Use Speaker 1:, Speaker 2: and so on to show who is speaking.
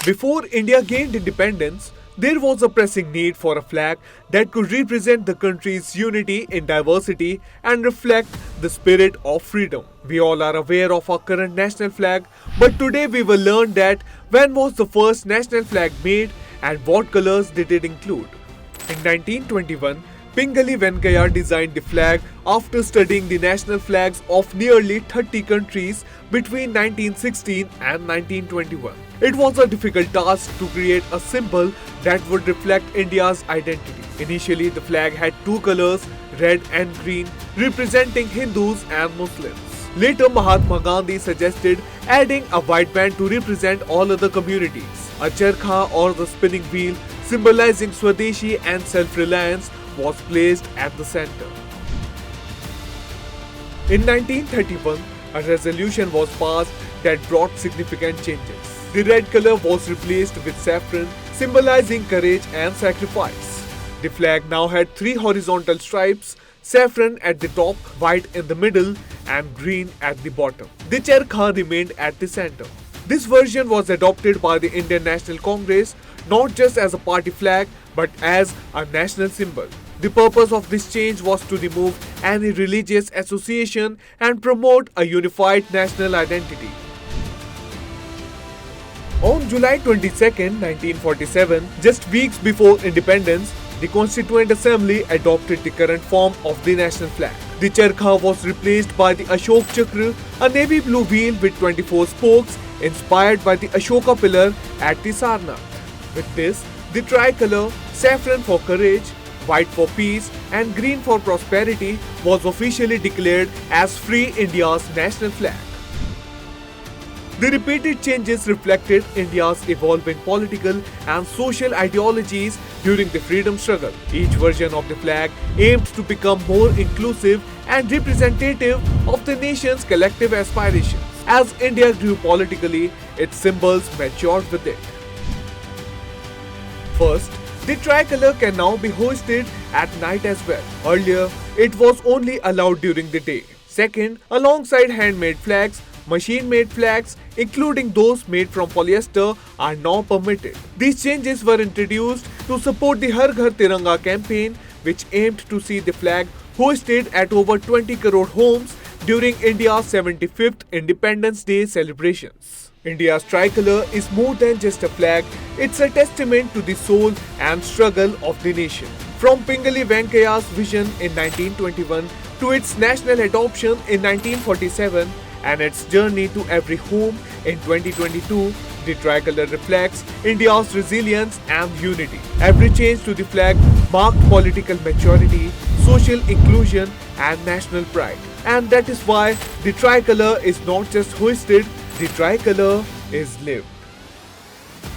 Speaker 1: Before India gained independence, there was a pressing need for a flag that could represent the country's unity in diversity and reflect the spirit of freedom. We all are aware of our current national flag, but today we will learn that when was the first national flag made and what colors did it include. In 1921, Pingali Venkaya designed the flag after studying the national flags of nearly 30 countries between 1916 and 1921. It was a difficult task to create a symbol that would reflect India's identity. Initially, the flag had two colors, red and green, representing Hindus and Muslims. Later, Mahatma Gandhi suggested adding a white band to represent all other communities. A charkha or the spinning wheel, symbolizing Swadeshi and self-reliance, was placed at the center. In 1931, a resolution was passed that brought significant changes. The red color was replaced with saffron, symbolizing courage and sacrifice. The flag now had three horizontal stripes, saffron at the top, white in the middle, and green at the bottom. The charkha remained at the center. This version was adopted by the Indian National Congress not just as a party flag but as a national symbol. The purpose of this change was to remove any religious association and promote a unified national identity. On July 22, 1947, just weeks before independence, the Constituent Assembly adopted the current form of the national flag. The charkha was replaced by the Ashok Chakra, a navy blue wheel with 24 spokes inspired by the Ashoka pillar at the Sarnath. With this, the tricolor, saffron for courage, white for peace and green for prosperity was officially declared as Free India's national flag. The repeated changes reflected India's evolving political and social ideologies during the freedom struggle. Each version of the flag aimed to become more inclusive and representative of the nation's collective aspirations. As India grew politically, its symbols matured with it. First, the tricolor can now be hoisted at night as well. Earlier, it was only allowed during the day. Second, alongside handmade flags, machine-made flags, including those made from polyester, are now permitted. These changes were introduced to support the Har Ghar Tiranga campaign, which aimed to see the flag hoisted at over 20 crore homes during India's 75th Independence Day celebrations. India's tricolor is more than just a flag, it's a testament to the soul and struggle of the nation. From Pingali Venkaya's vision in 1921 to its national adoption in 1947, and its journey to every home in 2022, the tricolor reflects India's resilience and unity. Every change to the flag marked political maturity, social inclusion, and national pride. And that is why the tricolor is not just hoisted, the tricolor is lived.